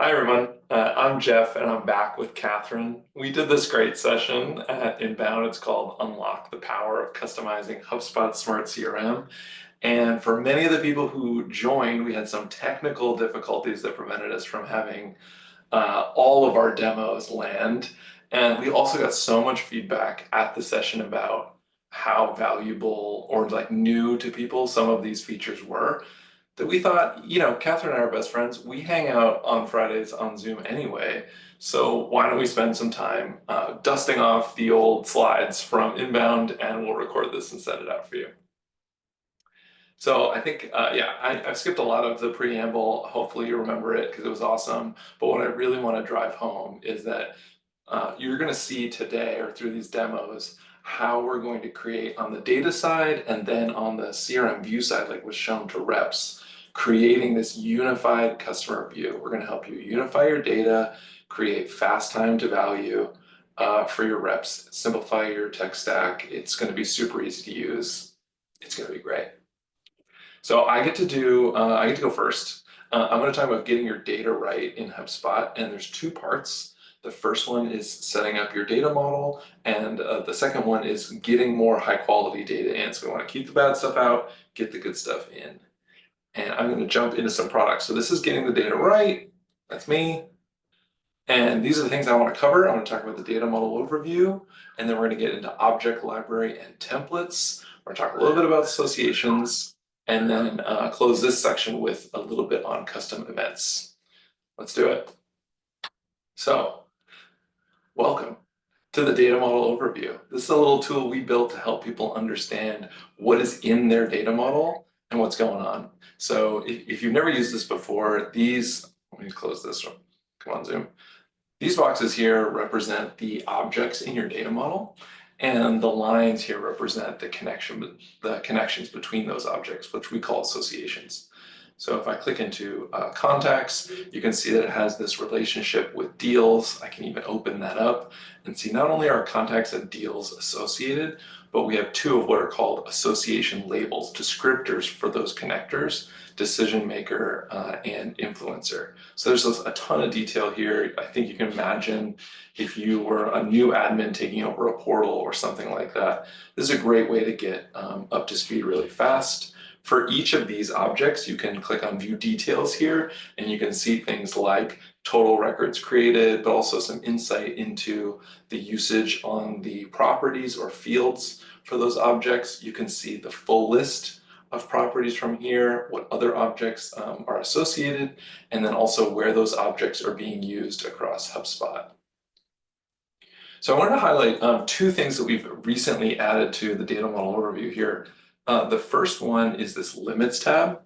Hi everyone, I'm Jeff and I'm back with Katherine. We did this great session at Inbound. It's called Unlock the Power of Customizing HubSpot's Smart CRM. And for many of the people who joined, we had some technical difficulties that prevented us from having all of our demos land. And we also got so much feedback at the session about how valuable or like new to people some of these features were that we thought, Catherine and I are best friends. We hang out on Fridays on Zoom anyway. So why don't we spend some time dusting off the old slides from Inbound and we'll record this and send it out for you. So I think, I've skipped a lot of the preamble. Hopefully you remember it because it was awesome. But what I really want to drive home is that you're going to see today or through these demos how we're going to create on the data side and then on the CRM view side, like was shown to reps, creating this unified customer view. We're going to help you unify your data, create fast time to value for your reps, simplify your tech stack. It's going to be super easy to use. It's going to be great. So I get to go first. I'm going to talk about getting your data right in HubSpot, and there's two parts. The first one is setting up your data model, and the second one is getting more high quality data in. So we want to keep the bad stuff out, get the good stuff in. And I'm going to jump into some products. So this is getting the data right. That's me. And these are the things I want to cover. I'm going to talk about the data model overview, and then we're going to get into object library and templates. We're going to talk a little bit about associations, and then close this section with a little bit on custom events. Let's do it. So, welcome to the data model overview. This is a little tool we built to help people understand what is in their data model and what's going on. So if you've never used this before, let me close this one. Come on, Zoom. These boxes here represent the objects in your data model, and the lines here represent the connections between those objects, which we call associations. So if I click into contacts, you can see that it has this relationship with deals. I can even open that up and see not only are contacts and deals associated, but we have two of what are called association labels, descriptors for those connectors, decision maker and influencer. So there's a ton of detail here. I think you can imagine if you were a new admin taking over a portal or something like that. This is a great way to get up to speed really fast. For each of these objects, you can click on view details here, and you can see things like total records created, but also some insight into the usage on the properties or fields for those objects. You can see the full list of properties from here, what other objects are associated, and then also where those objects are being used across HubSpot. So I wanted to highlight two things that we've recently added to the data model overview here. The first one is this limits tab.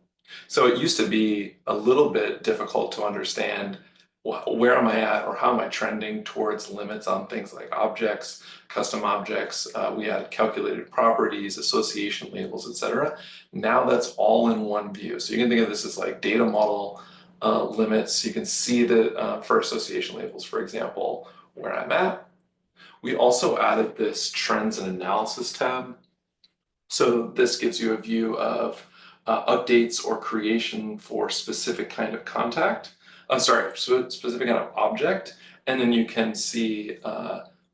So it used to be a little bit difficult to understand where am I at or how am I trending towards limits on things like objects, custom objects. We had calculated properties, association labels, etc. Now that's all in one view. So you can think of this as like data model limits. You can see that for association labels, for example, where I'm at. We also added this trends and analysis tab. So this gives you a view of updates or creation for specific kind of specific kind of object, and then you can see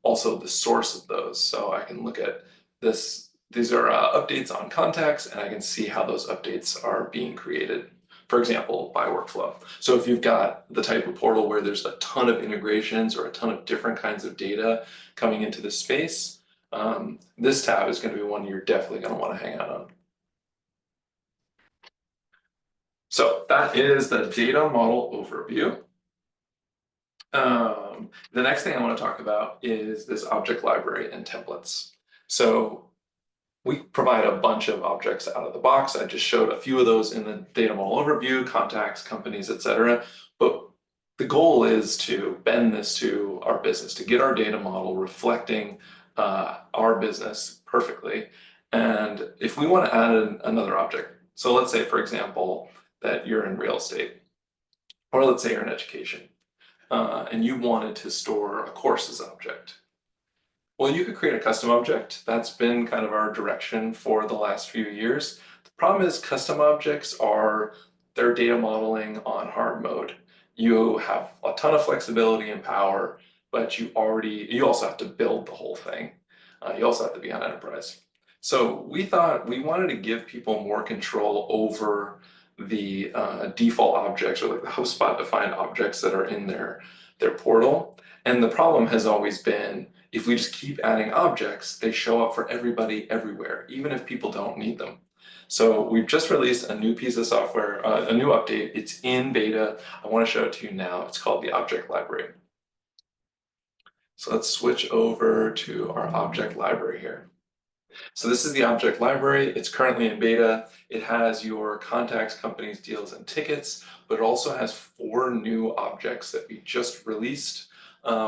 also the source of those. So I can look at this. These are updates on contacts, and I can see how those updates are being created, for example, by workflow. So if you've got the type of portal where there's a ton of integrations or a ton of different kinds of data coming into this space, this tab is going to be one you're definitely going to want to hang out on. So that is the data model overview. The next thing I want to talk about is this object library and templates. So we provide a bunch of objects out of the box. I just showed a few of those in the data model overview, contacts, companies, etc. But the goal is to bend this to our business, to get our data model reflecting our business perfectly. And if we want to add another object, so let's say, for example, that you're in real estate, or let's say you're in education, and you wanted to store a courses object. Well, you could create a custom object. That's been kind of our direction for the last few years. The problem is custom objects they're data modeling on hard mode. You have a ton of flexibility and power, but you also have to build the whole thing. You also have to be on enterprise. So we thought we wanted to give people more control over the default objects, or like the HubSpot defined objects that are in their portal. And the problem has always been, if we just keep adding objects, they show up for everybody everywhere, even if people don't need them. So we've just released a new piece of software, a new update. It's in beta. I want to show it to you now. It's called the Object Library. So let's switch over to our object library here. So this is the object library. It's currently in beta. It has your contacts, companies, deals, and tickets, but it also has 4 new objects that we just released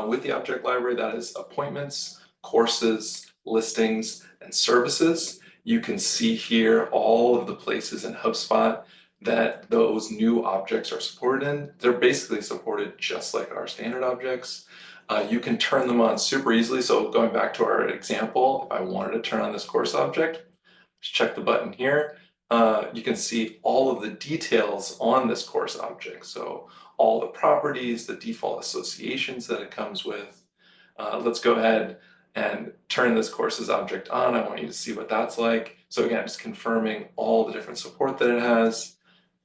with the object library. That is appointments, courses, listings, and services. You can see here all of the places in HubSpot that those new objects are supported in. They're basically supported just like our standard objects. You can turn them on super easily. So going back to our example, if I wanted to turn on this course object, just check the button here. You can see all of the details on this course object. So all the properties, the default associations that it comes with. Let's go ahead and turn this courses object on. I want you to see what that's like. So again, just confirming all the different support that it has.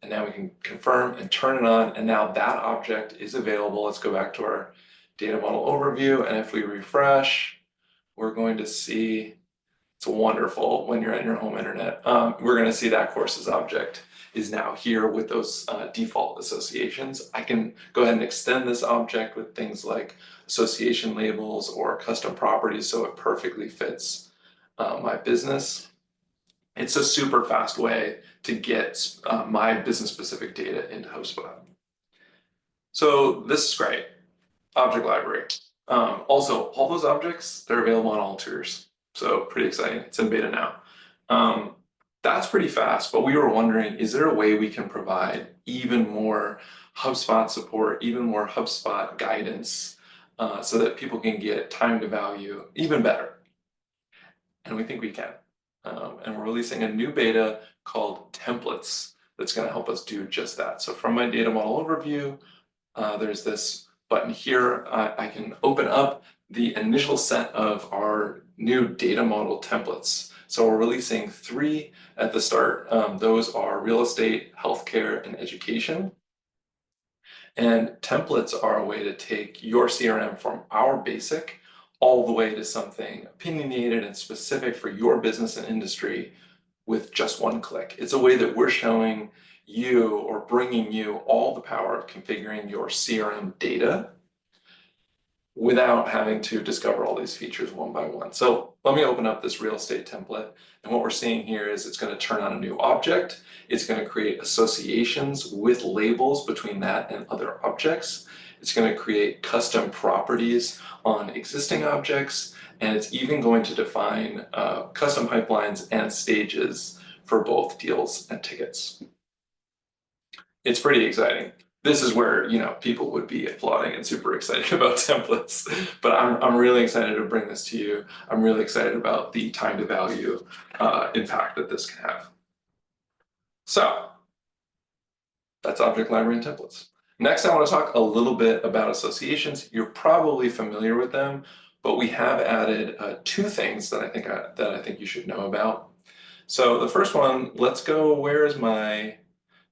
And now we can confirm and turn it on. And now that object is available. Let's go back to our data model overview. And if we refresh, we're going to see, it's wonderful when you're at your home internet. We're going to see that courses object is now here with those default associations. I can go ahead and extend this object with things like association labels or custom properties so it perfectly fits my business. It's a super fast way to get my business specific data into HubSpot. So this is great. Object library. Also, all those objects, they're available on all tiers. So pretty exciting. It's in beta now. That's pretty fast, but we were wondering, is there a way we can provide even more HubSpot support, even more HubSpot guidance, so that people can get time to value even better? And we think we can. And we're releasing a new beta called Templates that's going to help us do just that. So from my data model overview, there's this button here. I can open up the initial set of our new data model templates. So we're releasing 3 at the start. Those are real estate, healthcare, and education. And templates are a way to take your CRM from our basic all the way to something opinionated and specific for your business and industry with just one click. It's a way that we're showing you or bringing you all the power of configuring your CRM data without having to discover all these features one by one. So let me open up this real estate template. And what we're seeing here is it's going to turn on a new object. It's going to create associations with labels between that and other objects. It's going to create custom properties on existing objects. And it's even going to define custom pipelines and stages for both deals and tickets. It's pretty exciting. This is where, people would be applauding and super excited about templates. But I'm really excited to bring this to you. I'm really excited about the time to value impact that this can have. So that's object library and templates. Next, I want to talk a little bit about associations. You're probably familiar with them, but we have added 2 things that I think you should know about. So the first one, let's go, where is my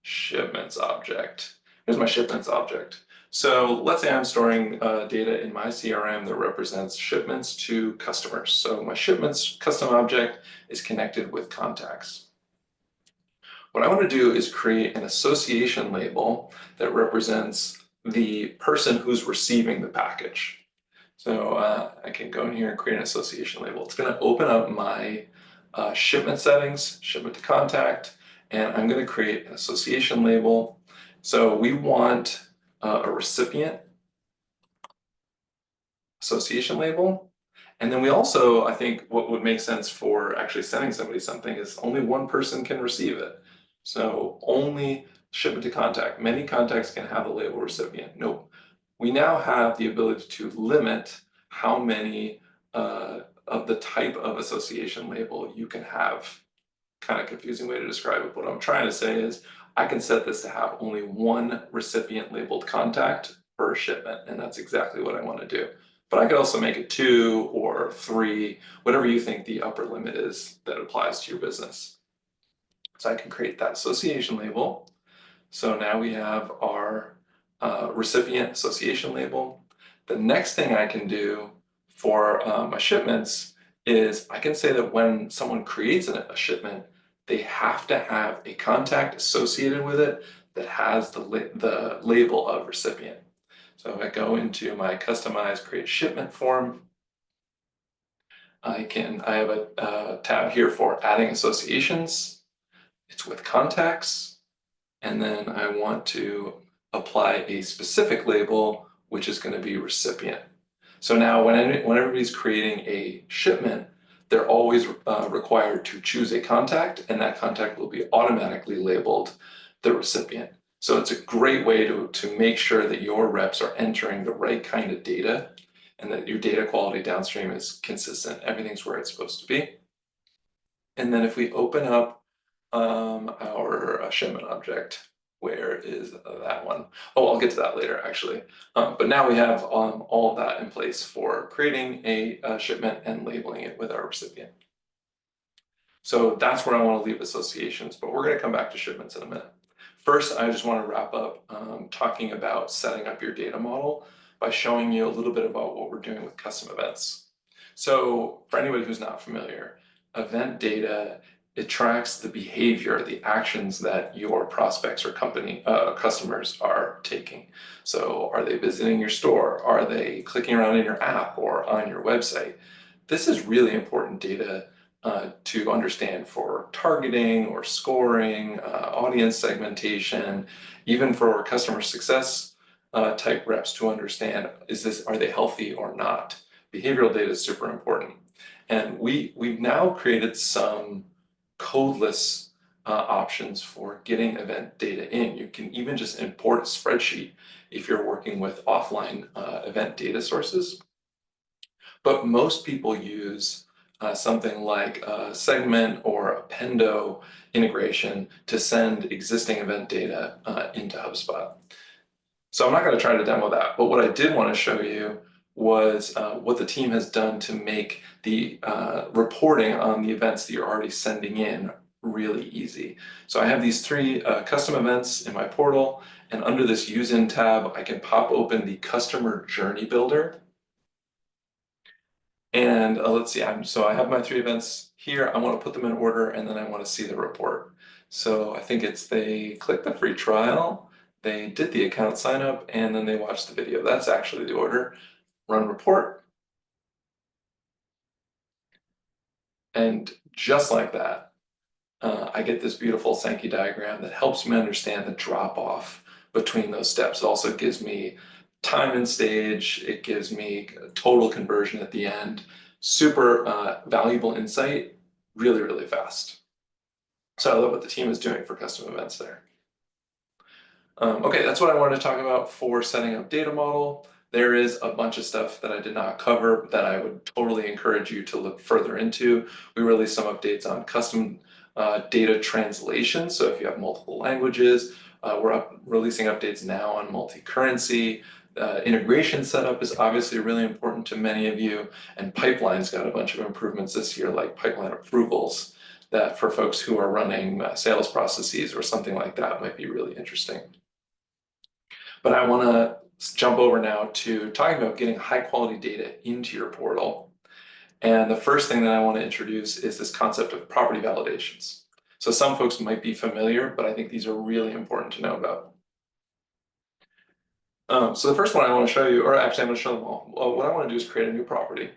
shipments object? Here's my shipments object. So let's say I'm storing data in my CRM that represents shipments to customers. So my shipments custom object is connected with contacts. What I want to do is create an association label that represents the person who's receiving the package. So I can go in here and create an association label. It's going to open up my shipment settings, shipment to contact, and I'm going to create an association label. So we want a recipient association label. And then we also, I think what would make sense for actually sending somebody something is only one person can receive it. So only shipment to contact. Many contacts can have the label recipient. Nope. We now have the ability to limit how many of the type of association label you can have. Kind of confusing way to describe it. What I'm trying to say is I can set this to have only one recipient labeled contact per shipment, and that's exactly what I want to do. But I could also make it 2 or 3, whatever you think the upper limit is that applies to your business. So I can create that association label. So now we have our recipient association label. The next thing I can do for my shipments is I can say that when someone creates a shipment, they have to have a contact associated with it that has the label of recipient. So if I go into my customized create shipment form, I have a tab here for adding associations. It's with contacts. And then I want to apply a specific label, which is going to be recipient. So now when everybody's creating a shipment, they're always required to choose a contact, and that contact will be automatically labeled the recipient. So it's a great way to make sure that your reps are entering the right kind of data and that your data quality downstream is consistent. Everything's where it's supposed to be. And then if we open up our shipment object, where is that one? Oh, I'll get to that later, actually. But now we have all of that in place for creating a shipment and labeling it with our recipient. So that's where I want to leave associations, but we're going to come back to shipments in a minute. First, I just want to wrap up talking about setting up your data model by showing you a little bit about what we're doing with custom events. So for anybody who's not familiar, event data, it tracks the behavior, the actions that your prospects or customers are taking. So are they visiting your store? Are they clicking around in your app or on your website? This is really important data to understand for targeting or scoring, audience segmentation, even for customer success type reps to understand, are they healthy or not? Behavioral data is super important. And we've now created some codeless options for getting event data in. You can even just import a spreadsheet if you're working with offline event data sources. But most people use something like a Segment or a Pendo integration to send existing event data into HubSpot. So I'm not going to try to demo that, but what I did want to show you was what the team has done to make the reporting on the events that you're already sending in really easy. So I have these 3 custom events in my portal, and under this Use In tab, I can pop open the Customer Journey Builder. And let's see, so I have my 3 events here. I want to put them in order, and then I want to see the report. So I think they clicked the free trial, they did the account sign up, and then they watched the video. That's actually the order. Run report. And just like that, I get this beautiful Sankey diagram that helps me understand the drop off between those steps. It also gives me time and stage. It gives me total conversion at the end. Super valuable insight, really, really fast. So I love what the team is doing for custom events there. Okay, that's what I wanted to talk about for setting up data model. There is a bunch of stuff that I did not cover that I would totally encourage you to look further into. We released some updates on custom data translation. So if you have multiple languages, we're releasing updates now on multi-currency. Integration setup is obviously really important to many of you, and pipeline's got a bunch of improvements this year, like pipeline approvals, that for folks who are running sales processes or something like that might be really interesting. But I want to jump over now to talking about getting high quality data into your portal. And the first thing that I want to introduce is this concept of property validations. So some folks might be familiar, but I think these are really important to know about. So the first one I want to show you, or actually I'm going to show them all. Well, what I want to do is create a new property.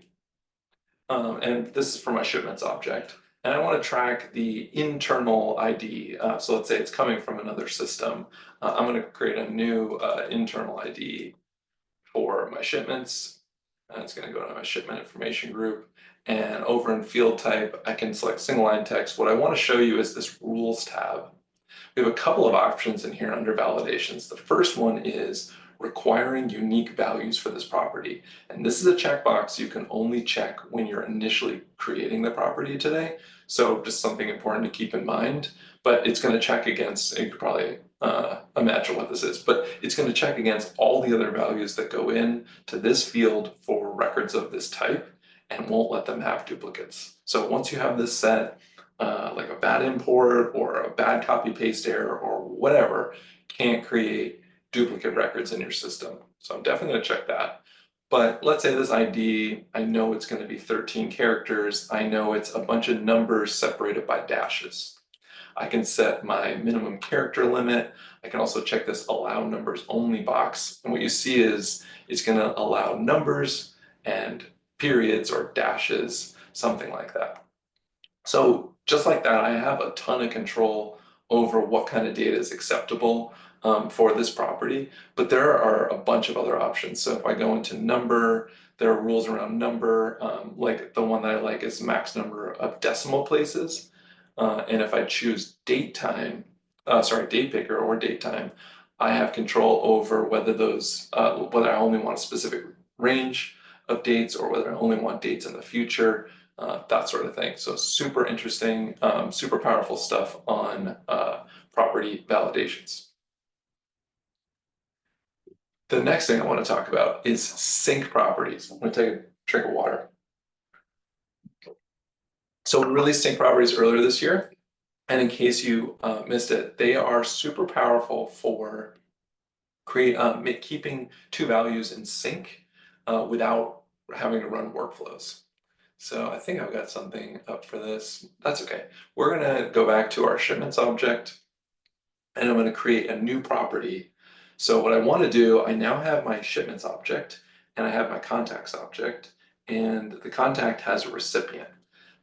And this is for my shipments object. And I want to track the internal ID. So let's say it's coming from another system. I'm going to create a new internal ID for my shipments. It's going to go to my shipment information group. And over in field type, I can select single line text. What I want to show you is this rules tab. We have a couple of options in here under validations. The first one is requiring unique values for this property. And this is a checkbox you can only check when you're initially creating the property today. So just something important to keep in mind, but it's going to check against, you could probably imagine what this is, but it's going to check against all the other values that go in to this field for records of this type and won't let them have duplicates. So once you have this set, like a bad import or a bad copy paste error or whatever, can't create duplicate records in your system. So I'm definitely going to check that. But let's say this ID, I know it's going to be 13 characters. I know it's a bunch of numbers separated by dashes. I can set my minimum character limit. I can also check this allow numbers only box. And what you see is it's going to allow numbers and periods or dashes, something like that. So just like that, I have a ton of control over what kind of data is acceptable for this property, but there are a bunch of other options. So if I go into number, there are rules around number, like the one that I like is max number of decimal places. And if I choose date time, date picker or date time, I have control over whether those, whether I only want a specific range of dates or whether I only want dates in the future, that sort of thing. So super interesting, super powerful stuff on property validations. The next thing I want to talk about is sync properties. I'm going to take a drink of water. So we released sync properties earlier this year. And in case you missed it, they are super powerful for keeping two values in sync without having to run workflows. So I think I've got something up for this. That's okay. We're going to go back to our shipments object and I'm going to create a new property. So what I want to do, I now have my shipments object and I have my contacts object, and the contact has a recipient.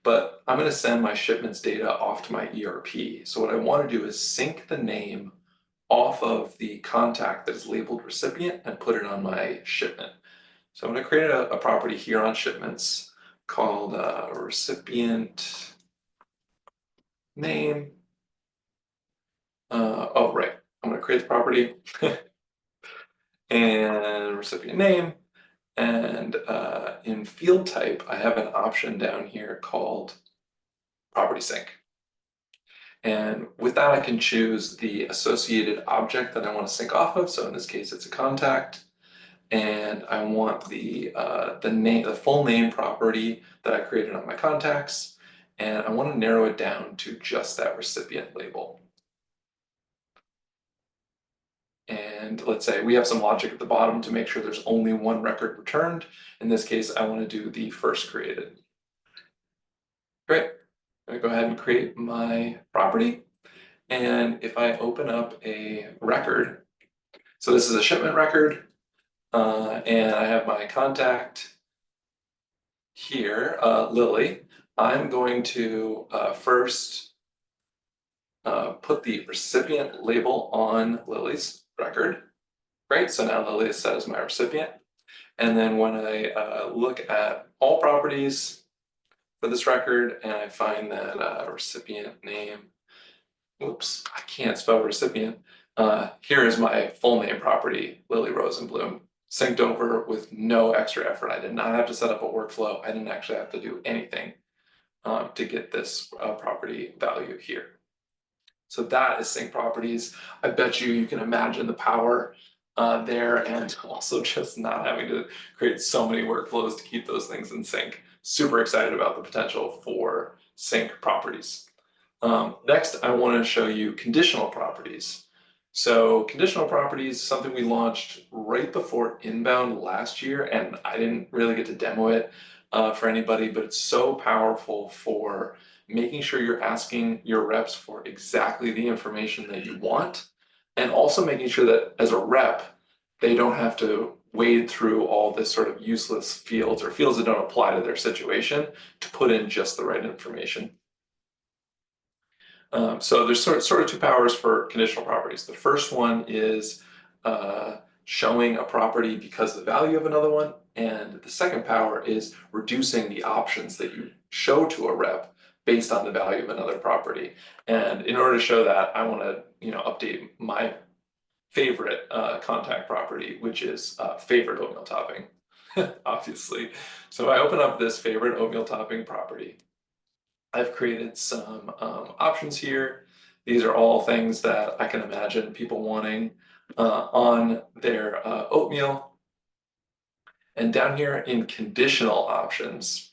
But I'm going to send my shipments data off to my ERP. So what I want to do is sync the name off of the contact that is labeled recipient and put it on my shipment. So I'm going to create a property here on shipments called recipient name. Oh, right. I'm going to create the property and recipient name. And in field type, I have an option down here called property sync. And with that, I can choose the associated object that I want to sync off of. So in this case, it's a contact. And I want the name, the full name property that I created on my contacts. And I want to narrow it down to just that recipient label. And let's say we have some logic at the bottom to make sure there's only one record returned. In this case, I want to do the first created. Great. I'm going to go ahead and create my property. And if I open up a record, so this is a shipment record, and I have my contact here, Lily. I'm going to first put the recipient label on Lily's record. Great, so now Lily is set as my recipient. And then when I look at all properties for this record and I find that recipient name, oops, I can't spell recipient. Here is my full name property, Lily Rosenblum, synced over with no extra effort. I did not have to set up a workflow. I didn't actually have to do anything to get this property value here. So that is sync properties. I bet you can imagine the power there, and also just not having to create so many workflows to keep those things in sync. Super excited about the potential for sync properties. Next, I want to show you conditional properties. So conditional properties is something we launched right before Inbound last year, and I didn't really get to demo it for anybody, but it's so powerful for making sure you're asking your reps for exactly the information that you want, and also making sure that as a rep, they don't have to wade through all this sort of useless fields or fields that don't apply to their situation to put in just the right information. So there's sort of two powers for conditional properties. The first one is showing a property because of the value of another one. And the second power is reducing the options that you show to a rep based on the value of another property. And in order to show that, I want to update my favorite contact property, which is favorite oatmeal topping, obviously. So I open up this favorite oatmeal topping property. I've created some options here. These are all things that I can imagine people wanting on their oatmeal. And down here in conditional options,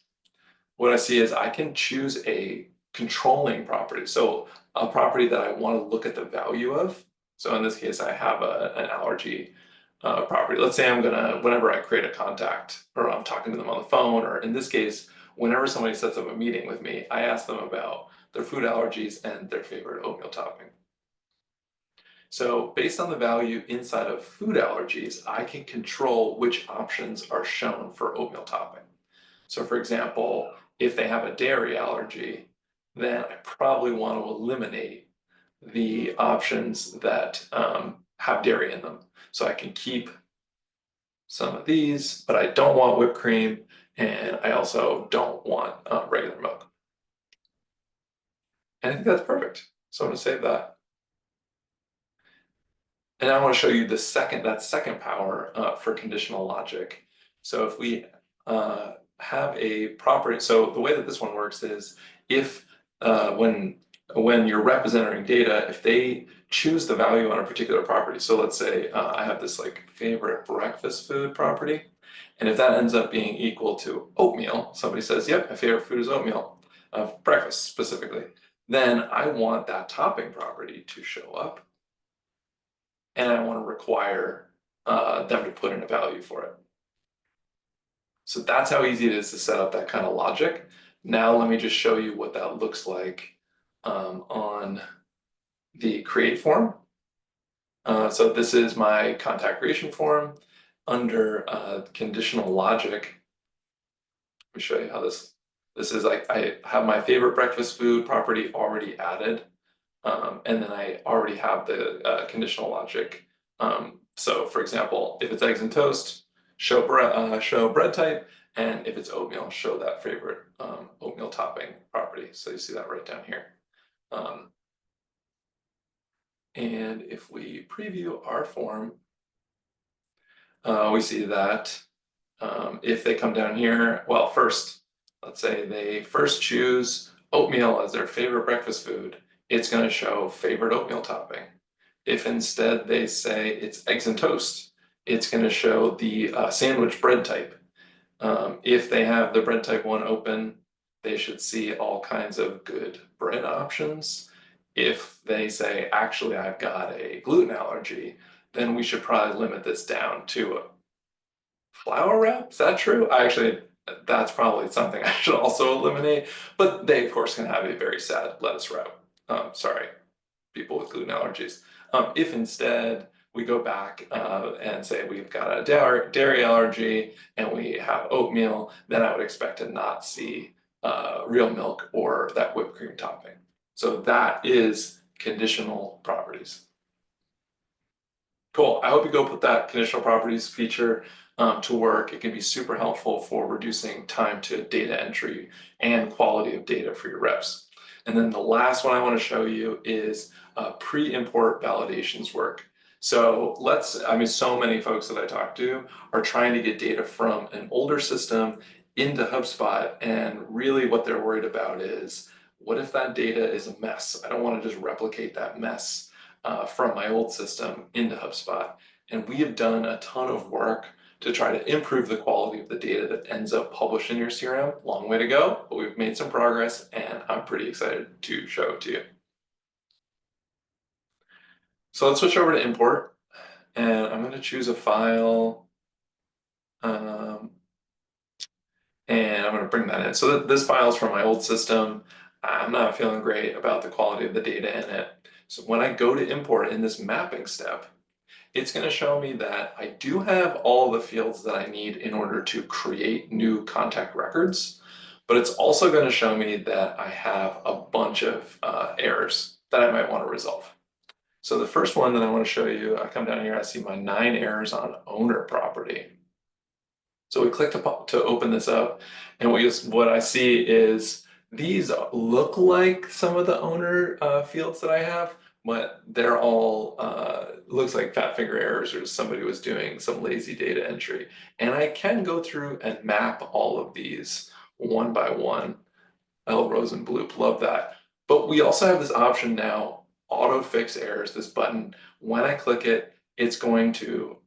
what I see is I can choose a controlling property. So a property that I want to look at the value of. So in this case, I have an allergy property. Let's say I'm gonna, whenever I create a contact or I'm talking to them on the phone, or in this case, whenever somebody sets up a meeting with me, I ask them about their food allergies and their favorite oatmeal topping. So based on the value inside of food allergies, I can control which options are shown for oatmeal topping. So for example, if they have a dairy allergy, then I probably want to eliminate the options that have dairy in them. So I can keep some of these, but I don't want whipped cream, and I also don't want regular milk. And I think that's perfect. So I'm going to save that. And I want to show you the second power for conditional logic. So if we have a property, so the way that this one works is if when you're representing data, if they choose the value on a particular property, so let's say I have this like favorite breakfast food property, and if that ends up being equal to oatmeal, somebody says, yep, my favorite food is oatmeal, breakfast specifically, then I want that topping property to show up, and I want to require them to put in a value for it. So that's how easy it is to set up that kind of logic. Now let me just show you what that looks like on the create form. So this is my contact creation form under conditional logic. Let me show you how this is. Like I have my favorite breakfast food property already added. And then I already have the conditional logic. So for example, if it's eggs and toast, show bread type, and if it's oatmeal, show that favorite oatmeal topping property. So you see that right down here. And if we preview our form, we see that if they come down here, well, first, let's say they first choose oatmeal as their favorite breakfast food, it's going to show favorite oatmeal topping. If instead they say it's eggs and toast, it's going to show the sandwich bread type. If they have the bread type 1 open, they should see all kinds of good bread options. If they say, actually, I've got a gluten allergy, then we should probably limit this down to flour wrap. Is that true? That's probably something I should also eliminate. But they, of course, can have a very sad lettuce wrap. Sorry, people with gluten allergies. If instead we go back and say we've got a dairy allergy and we have oatmeal, then I would expect to not see real milk or that whipped cream topping. So that is conditional properties. Cool. I hope you go put that conditional properties feature to work. It can be super helpful for reducing time to data entry and quality of data for your reps. And then the last one I want to show you is pre-import validations work. So so many folks that I talk to are trying to get data from an older system into HubSpot, and really what they're worried about is, what if that data is a mess? I don't want to just replicate that mess from my old system into HubSpot. And we have done a ton of work to try to improve the quality of the data that ends up published in your CRM. Long way to go, but we've made some progress, and I'm pretty excited to show it to you. So let's switch over to import, and I'm going to choose a file, and I'm going to bring that in. So this file is from my old system. I'm not feeling great about the quality of the data in it. So when I go to import in this mapping step, it's going to show me that I do have all the fields that I need in order to create new contact records, but it's also going to show me that I have a bunch of errors that I might want to resolve. So the first one that I want to show you, I come down here, I see my 9 errors on owner property. So we click to open this up, and what I see is these look like some of the owner fields that I have, but they're all looks like fat finger errors or somebody was doing some lazy data entry. And I can go through and map all of these one by one. L Rosenbloop, love that. But we also have this option now, auto fix errors, this button. When I click it, it's going to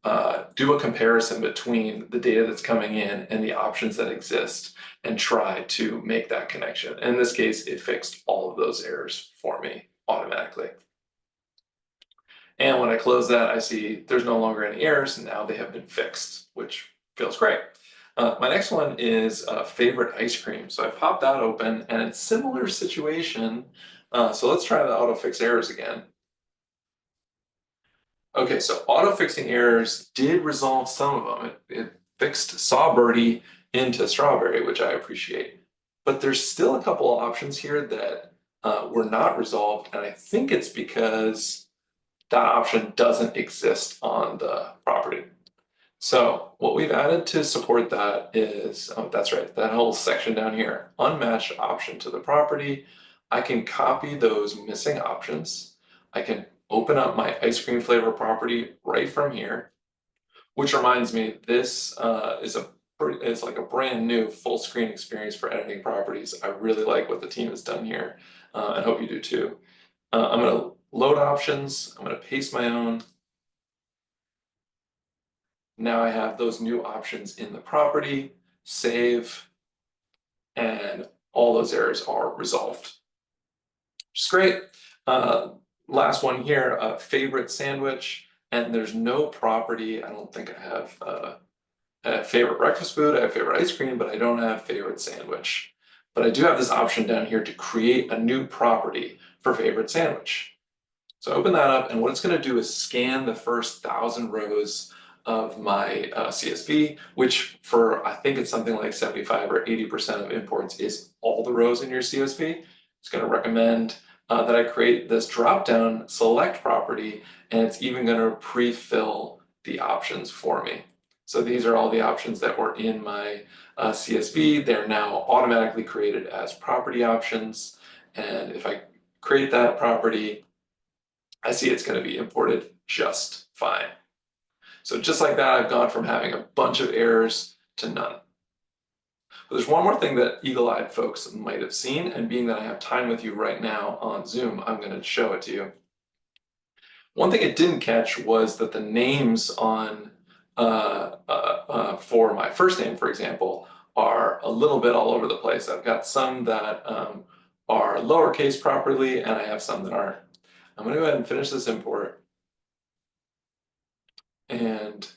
do a comparison between the data that's coming in and the options that exist and try to make that connection. And in this case, it fixed all of those errors for me automatically. And when I close that, I see there's no longer any errors, and now they have been fixed, which feels great. My next one is favorite ice cream. So I popped that open, and it's similar situation. So let's try the auto fix errors again. Okay, so auto fixing errors did resolve some of them. It fixed Sawbirdie into Strawberry, which I appreciate. But there's still a couple of options here that were not resolved, and I think it's because that option doesn't exist on the property. So what we've added to support that is, oh, that's right, that whole section down here, unmatched option to the property. I can copy those missing options. I can open up my ice cream flavor property right from here, which reminds me, this is like a brand new full screen experience for editing properties. I really like what the team has done here. I hope you do too. I'm going to load options. I'm going to paste my own. Now I have those new options in the property, save, and all those errors are resolved, which is great. Last one here, favorite sandwich, and there's no property. I don't think I have favorite breakfast food. I have favorite ice cream, but I don't have favorite sandwich. But I do have this option down here to create a new property for favorite sandwich. So open that up, and what it's going to do is scan the first 1,000 rows of my CSV, which for, I think it's something like 75 or 80% of imports is all the rows in your CSV. It's going to recommend that I create this drop-down select property, and it's even going to pre-fill the options for me. So these are all the options that were in my CSV. They're now automatically created as property options. And if I create that property, I see it's going to be imported just fine. So just like that, I've gone from having a bunch of errors to none. But there's one more thing that eagle-eyed folks might have seen, and being that I have time with you right now on Zoom, I'm going to show it to you. One thing it didn't catch was that the names on for my first name, for example, are a little bit all over the place. I've got some that are lowercase properly, and I have some that aren't. I'm going to go ahead and finish this import. And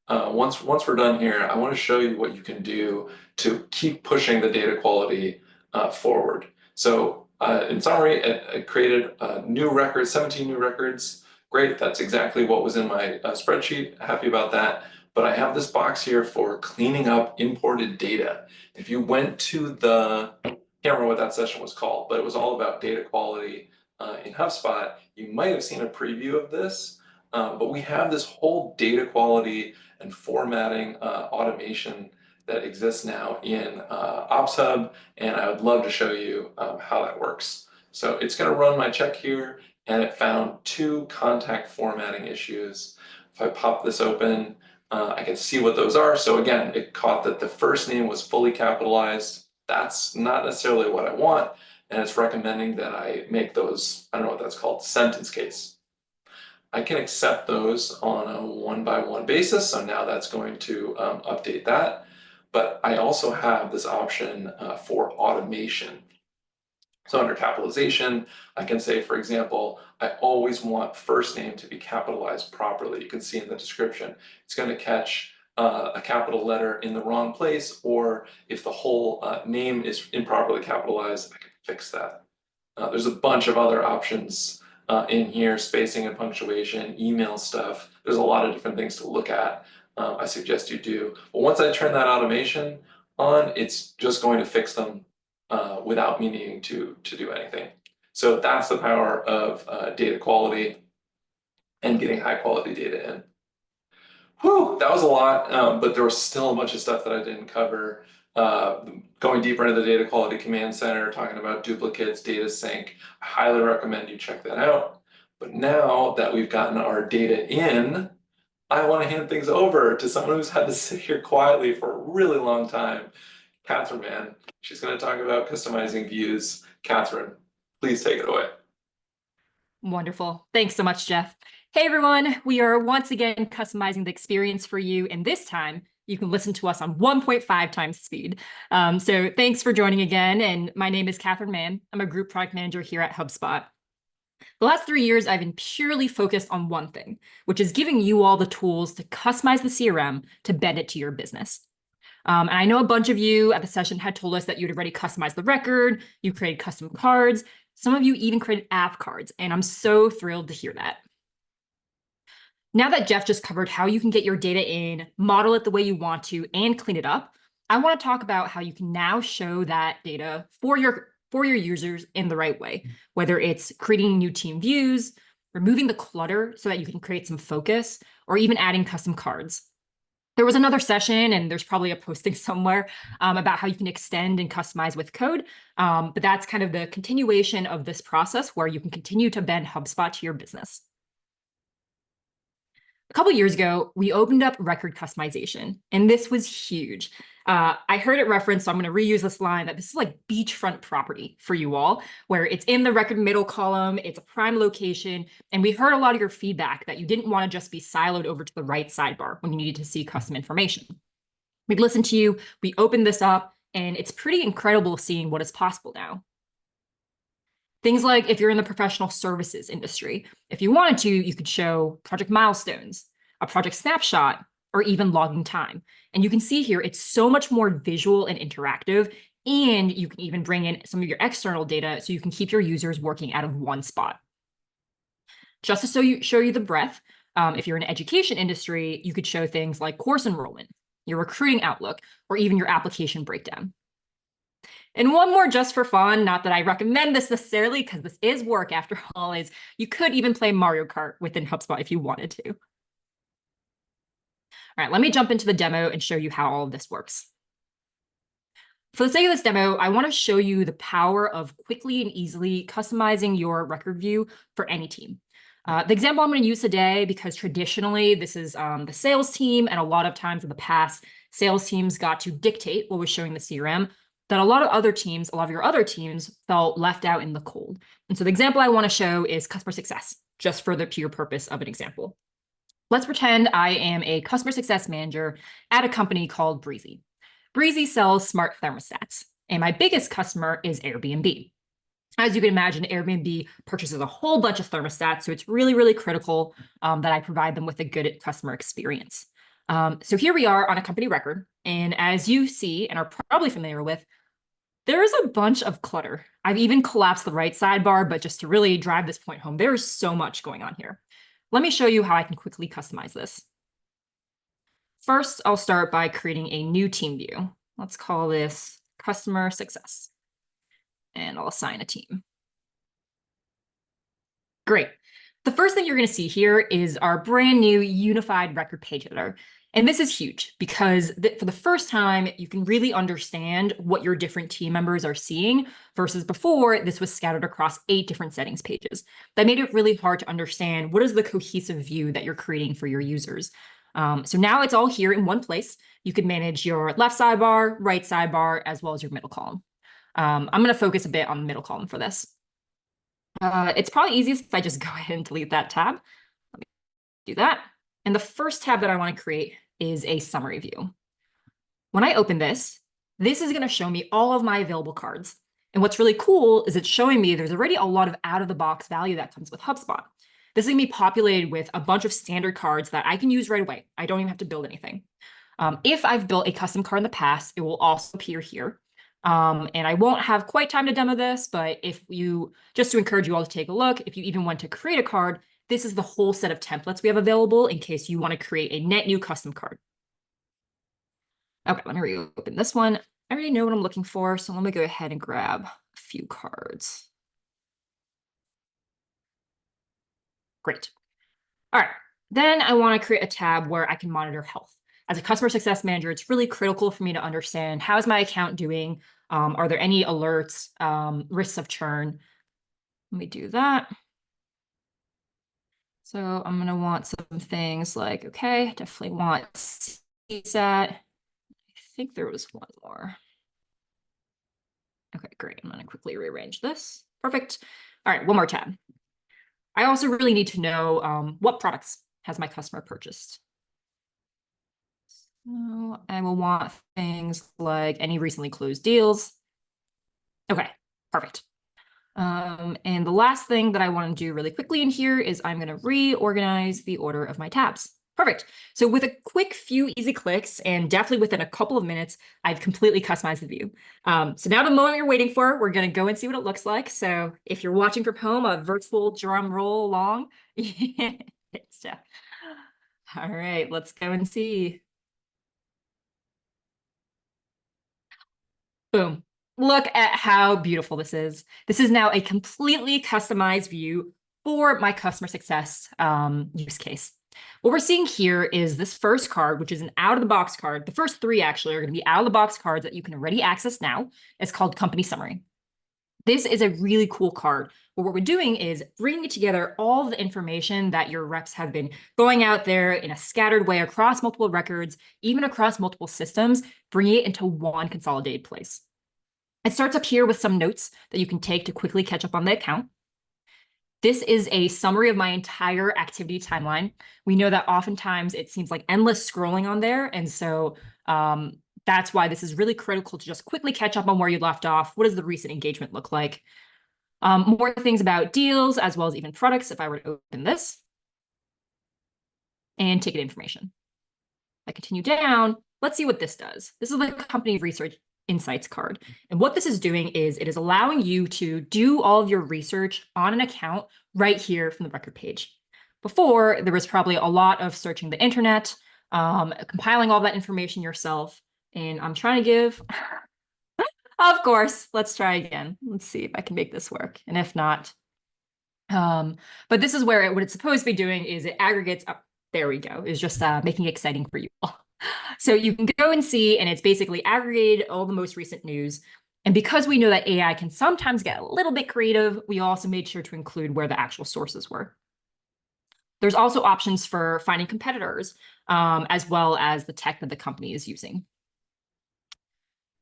once we're done here, I want to show you what you can do to keep pushing the data quality forward. So in summary, I created new records, 17 new records. Great, that's exactly what was in my spreadsheet. Happy about that. But I have this box here for cleaning up imported data. If you went to the, can't remember what that session was called, but it was all about data quality in HubSpot. You might have seen a preview of this. But we have this whole data quality and formatting automation that exists now in Ops Hub, and I would love to show you how that works. So it's going to run my check here, and it found 2 contact formatting issues. If I pop this open, I can see what those are. So again, it caught that the first name was fully capitalized. That's not necessarily what I want, and it's recommending that I make those, I don't know what that's called, sentence case. I can accept those on a one-by-one basis, so now that's going to update that. But I also have this option for automation. So under capitalization, I can say, for example, I always want first name to be capitalized properly. You can see in the description, it's going to catch a capital letter in the wrong place, or if the whole name is improperly capitalized, I can fix that. There's a bunch of other options in here, spacing and punctuation, email stuff. There's a lot of different things to look at. I suggest you do. But once I turn that automation on, it's just going to fix them without me needing to do anything. So that's the power of data quality and getting high quality data in. Whew, that was a lot, but there was still a bunch of stuff that I didn't cover. Going deeper into the data quality command center, talking about duplicates, data sync. I highly recommend you check that out. But now that we've gotten our data in, I want to hand things over to someone who's had to sit here quietly for a really long time. Katherine, man, she's going to talk about customizing views. Katherine, please take it away. Wonderful. Thanks so much, Jeff. Hey, everyone. We are once again customizing the experience for you. And this time, you can listen to us on 1.5 times speed. So thanks for joining again. And my name is Katherine Mann. I'm a group product manager here at HubSpot. The last 3 years, I've been purely focused on one thing, which is giving you all the tools to customize the CRM to bend it to your business. And I know a bunch of you at the session had told us that you'd already customized the record, you created custom cards, some of you even created app cards, and I'm so thrilled to hear that. Now that Jeff just covered how you can get your data in, model it the way you want to, and clean it up, I want to talk about how you can now show that data for your users in the right way, whether it's creating new team views, removing the clutter so that you can create some focus, or even adding custom cards. There was another session, and there's probably a posting somewhere about how you can extend and customize with code. But that's kind of the continuation of this process where you can continue to bend HubSpot to your business. A couple years ago, we opened up record customization, and this was huge. I heard it referenced, so I'm going to reuse this line, that this is like beachfront property for you all, where it's in the record middle column, it's a prime location, and we heard a lot of your feedback that you didn't want to just be siloed over to the right sidebar when you needed to see custom information. We've listened to you, we opened this up, and it's pretty incredible seeing what is possible now. Things like if you're in the professional services industry, if you wanted to, you could show project milestones, a project snapshot, or even logging time. And you can see here, it's so much more visual and interactive. And you can even bring in some of your external data so you can keep your users working out of one spot. Just to show you the breadth, if you're in the education industry, you could show things like course enrollment, your recruiting outlook, or even your application breakdown. And one more just for fun, not that I recommend this necessarily because this is work after all, is you could even play Mario Kart within HubSpot if you wanted to. All right, let me jump into the demo and show you how all of this works. For the sake of this demo, I want to show you the power of quickly and easily customizing your record view for any team. The example I'm going to use today, because traditionally this is the sales team, and a lot of times in the past, sales teams got to dictate what was showing the CRM, that a lot of your other teams felt left out in the cold. And so the example I want to show is customer success, just for the pure purpose of an example. Let's pretend I am a customer success manager at a company called Breezy. Breezy sells smart thermostats, and my biggest customer is Airbnb. As you can imagine, Airbnb purchases a whole bunch of thermostats, so it's really, really critical that I provide them with a good customer experience. So here we are on a company record, and as you see and are probably familiar with, there is a bunch of clutter. I've even collapsed the right sidebar, but just to really drive this point home, there is so much going on here. Let me show you how I can quickly customize this. First, I'll start by creating a new team view. Let's call this customer success. And I'll assign a team. Great. The first thing you're going to see here is our brand new unified record page editor. And this is huge because for the first time, you can really understand what your different team members are seeing versus before this was scattered across 8 different settings pages. That made it really hard to understand what is the cohesive view that you're creating for your users. So now it's all here in one place. You can manage your left sidebar, right sidebar, as well as your middle column. I'm going to focus a bit on the middle column for this. It's probably easiest if I just go ahead and delete that tab. Let me do that. And the first tab that I want to create is a summary view. When I open this, this is going to show me all of my available cards. And what's really cool is it's showing me there's already a lot of out-of-the-box value that comes with HubSpot. This is going to be populated with a bunch of standard cards that I can use right away. I don't even have to build anything. If I've built a custom card in the past, it will also appear here. And I won't have quite time to demo this, but just to encourage you all to take a look, if you even want to create a card, this is the whole set of templates we have available in case you want to create a net new custom card. Okay, let me reopen this one. I already know what I'm looking for, so let me go ahead and grab a few cards. Great. All right, then I want to create a tab where I can monitor health. As a customer success manager, it's really critical for me to understand how is my account doing? Are there any alerts, risks of churn? Let me do that. So I'm going to want some things like, okay, definitely want CSAT. I think there was one more. Okay, great. I'm going to quickly rearrange this. Perfect. All right, one more tab. I also really need to know what products has my customer purchased. So I will want things like any recently closed deals. Okay, perfect. And the last thing that I want to do really quickly in here is I'm going to reorganize the order of my tabs. Perfect. So with a quick few easy clicks and definitely within a couple of minutes, I've completely customized the view. So now the moment you're waiting for, we're going to go and see what it looks like. So if you're watching from home, a virtual drum roll along. It's Jeff. All right, let's go and see. Boom. Look at how beautiful this is. This is now a completely customized view for my customer success use case. What we're seeing here is this first card, which is an out-of-the-box card. The first three actually are going to be out-of-the-box cards that you can already access now. It's called Company Summary. This is a really cool card. But what we're doing is bringing together all the information that your reps have been going out there in a scattered way across multiple records, even across multiple systems, bringing it into one consolidated place. It starts up here with some notes that you can take to quickly catch up on the account. This is a summary of my entire activity timeline. We know that oftentimes it seems like endless scrolling on there. And so that's why this is really critical to just quickly catch up on where you left off. What does the recent engagement look like? More things about deals as well as even products if I were to open this. And ticket information. If I continue down, let's see what this does. This is the company research insights card. And what this is doing is it is allowing you to do all of your research on an account right here from the record page. Before, there was probably a lot of searching the internet, compiling all that information yourself. And I'm trying to give, of course, let's try again. Let's see if I can make this work. And if not, but this is where what it's supposed to be doing is it aggregates up. There we go. Is just making it exciting for you all. So you can go and see, and it's basically aggregated all the most recent news. And because we know that AI can sometimes get a little bit creative, we also made sure to include where the actual sources were. There's also options for finding competitors, as well as the tech that the company is using.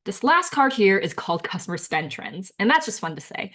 This last card here is called Customer Spend Trends, and that's just fun to say.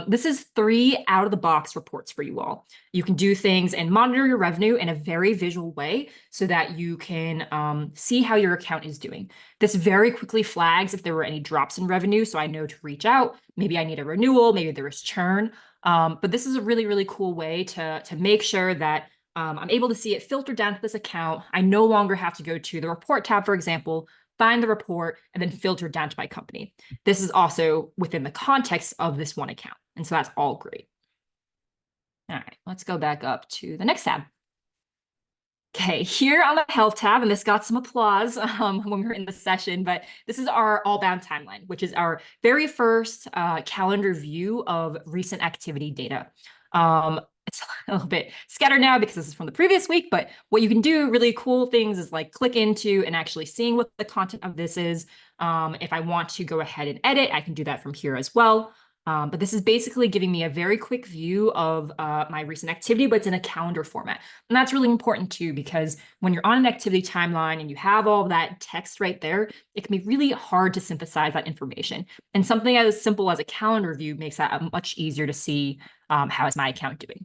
This is 3 out-of-the-box reports for you all. You can do things and monitor your revenue in a very visual way so that you can see how your account is doing. This very quickly flags if there were any drops in revenue, so I know to reach out. Maybe I need a renewal, maybe there is churn. But this is a really, really cool way to make sure that I'm able to see it filtered down to this account. I no longer have to go to the report tab, for example, find the report, and then filter down to my company. This is also within the context of this one account. And so that's all great. All right, let's go back up to the next tab. Okay, here on the health tab, and this got some applause when we were in the session, but this is our all-bound timeline, which is our very first calendar view of recent activity data. It's a little bit scattered now because this is from the previous week, but what you can do really cool things is like click into and actually seeing what the content of this is. If I want to go ahead and edit, I can do that from here as well. But this is basically giving me a very quick view of my recent activity, but it's in a calendar format. And that's really important too, because when you're on an activity timeline and you have all that text right there, it can be really hard to synthesize that information. And something as simple as a calendar view makes that much easier to see how is my account doing.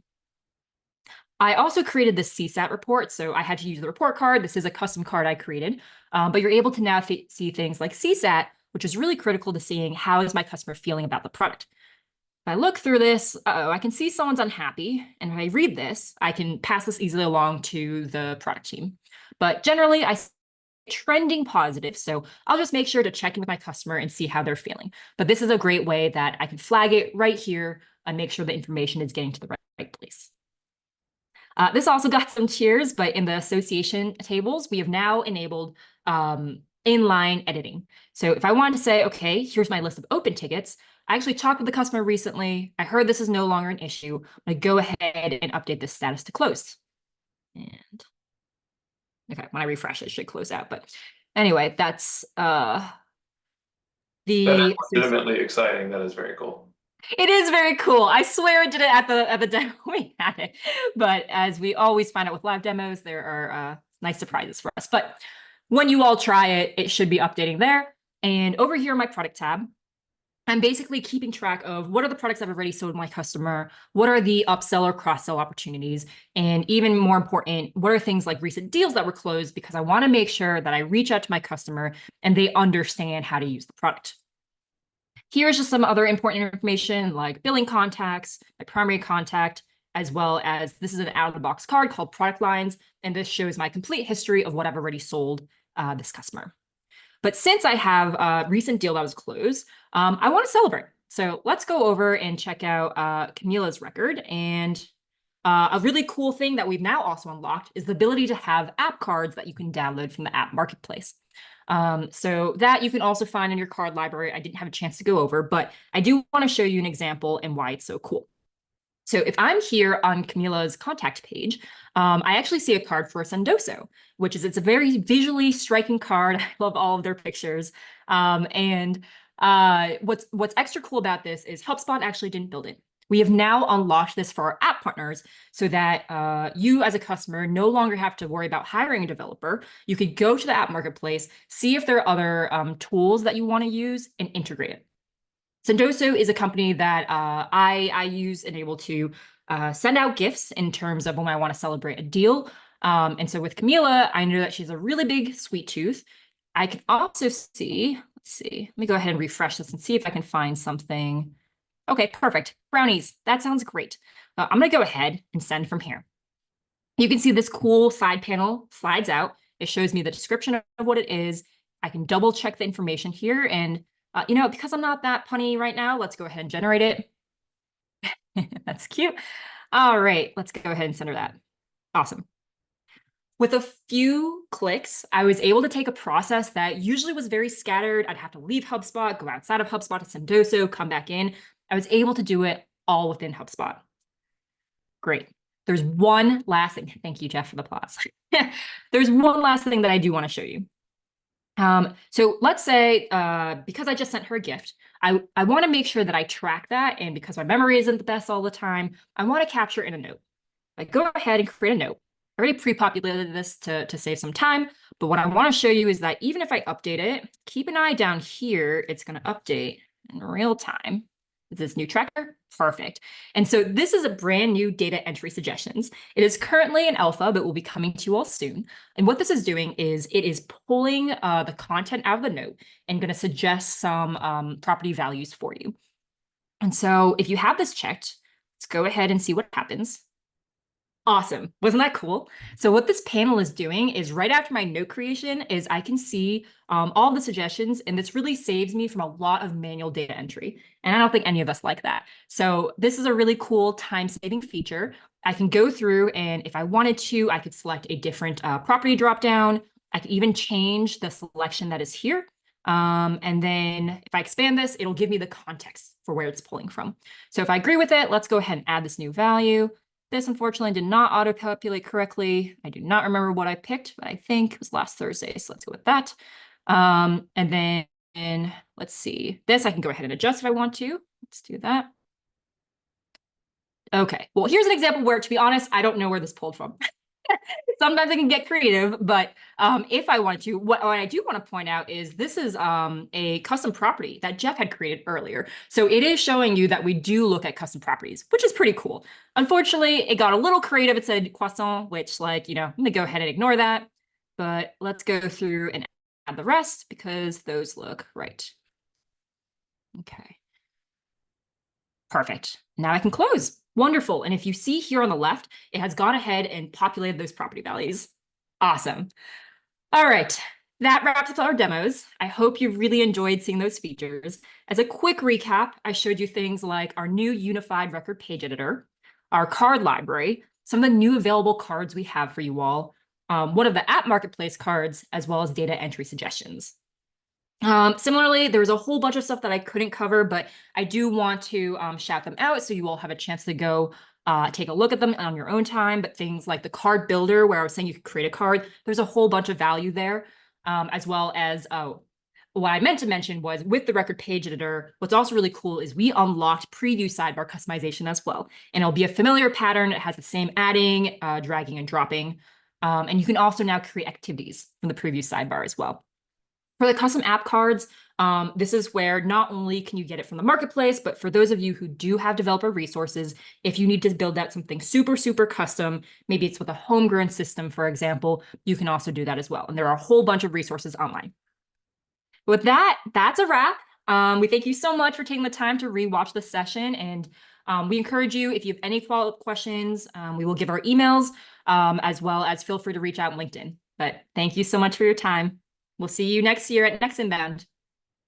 I also created this CSAT report, so I had to use the report card. This is a custom card I created, but you're able to now see things like CSAT, which is really critical to seeing how is my customer feeling about the product. If I look through this, I can see someone's unhappy, and if I read this, I can pass this easily along to the product team. But generally, I trending positive, so I'll just make sure to check in with my customer and see how they're feeling. But this is a great way that I can flag it right here and make sure the information is getting to the right place. This also got some cheers, but in the association tables, we have now enabled inline editing. So if I wanted to say, okay, here's my list of open tickets, I actually talked with the customer recently. I heard this is no longer an issue. I'm going to go ahead and update this status to closed. And okay, when I refresh, it should close out. But anyway, that's That is legitimately exciting. That is very cool. It is very cool. I swear I did it at the demo we had it. But as we always find out with live demos, there are nice surprises for us. But when you all try it, it should be updating there. And over here in my product tab, I'm basically keeping track of what are the products I've already sold to my customer, what are the upsell or cross-sell opportunities, and even more important, what are things like recent deals that were closed, because I want to make sure that I reach out to my customer and they understand how to use the product. Here's just some other important information like billing contacts, my primary contact, as well as this is an out-of-the-box card called product lines, and this shows my complete history of what I've already sold this customer. But since I have a recent deal that was closed, I want to celebrate. So let's go over and check out Camila's record. And a really cool thing that we've now also unlocked is the ability to have app cards that you can download from the app marketplace. So that you can also find in your card library. I didn't have a chance to go over, but I do want to show you an example and why it's so cool. So if I'm here on Camila's contact page, I actually see a card for Sendoso, which is it's a very visually striking card. I love all of their pictures. What's extra cool about this is HubSpot actually didn't build it. We have now unlocked this for our app partners so that you as a customer no longer have to worry about hiring a developer. You could go to the app marketplace, see if there are other tools that you want to use and integrate it. Sendoso is a company that I use and able to send out gifts in terms of when I want to celebrate a deal. And so with Camila, I know that she's a really big sweet tooth. I can also see, let's see, let me go ahead and refresh this and see if I can find something. Okay, perfect. Brownies. That sounds great. I'm going to go ahead and send from here. You can see this cool side panel slides out. It shows me the description of what it is. I can double check the information here. And, because I'm not that punny right now, let's go ahead and generate it. That's cute. All right, let's go ahead and send her that. Awesome. With a few clicks, I was able to take a process that usually was very scattered. I'd have to leave HubSpot, go outside of HubSpot to Sendoso, come back in. I was able to do it all within HubSpot. Great. There's one last thing. Thank you, Jeff, for the applause. There's one last thing that I do want to show you. So let's say, because I just sent her a gift, I want to make sure that I track that. And because my memory isn't the best all the time, I want to capture in a note. I go ahead and create a note. I already pre-populated this to save some time. But what I want to show you is that even if I update it, keep an eye down here. It's going to update in real time. Is this new tracker? Perfect. And so this is a brand new data entry suggestions. It is currently in alpha, but will be coming to you all soon. And what this is doing is it is pulling the content out of the note and going to suggest some property values for you. And so if you have this checked, let's go ahead and see what happens. Awesome. Wasn't that cool? So what this panel is doing is right after my note creation is I can see all the suggestions, and this really saves me from a lot of manual data entry. And I don't think any of us like that. So this is a really cool time-saving feature. I can go through, and if I wanted to, I could select a different property dropdown. I could even change the selection that is here. And then if I expand this, it'll give me the context for where it's pulling from. So if I agree with it, let's go ahead and add this new value. This unfortunately did not auto-populate correctly. I do not remember what I picked, but I think it was last Thursday. So let's go with that. And then let's see. This I can go ahead and adjust if I want to. Let's do that. Okay, well, here's an example where, to be honest, I don't know where this pulled from. Sometimes I can get creative, but if I wanted to, what I do want to point out is this is a custom property that Jeff had created earlier. So it is showing you that we do look at custom properties, which is pretty cool. Unfortunately, it got a little creative. It said croissant, which I'm going to go ahead and ignore that. But let's go through and add the rest because those look right. Okay. Perfect. Now I can close. Wonderful. And if you see here on the left, it has gone ahead and populated those property values. Awesome. All right. That wraps up our demos. I hope you really enjoyed seeing those features. As a quick recap, I showed you things like our new unified record page editor, our card library, some of the new available cards we have for you all, one of the app marketplace cards, as well as data entry suggestions. Similarly, there was a whole bunch of stuff that I couldn't cover, but I do want to shout them out so you all have a chance to go take a look at them on your own time. But things like the card builder, where I was saying you could create a card, there's a whole bunch of value there, as well as what I meant to mention was with the record page editor, what's also really cool is we unlocked preview sidebar customization as well. And it'll be a familiar pattern. It has the same adding, dragging, and dropping. And you can also now create activities from the preview sidebar as well. For the custom app cards, this is where not only can you get it from the marketplace, but for those of you who do have developer resources, if you need to build out something super, super custom, maybe it's with a homegrown system, for example, you can also do that as well. And there are a whole bunch of resources online. With that, that's a wrap. We thank you so much for taking the time to rewatch the session. And we encourage you, if you have any follow-up questions, we will give our emails, as well as feel free to reach out on LinkedIn. But thank you so much for your time. We'll see you next year at Next Inbound.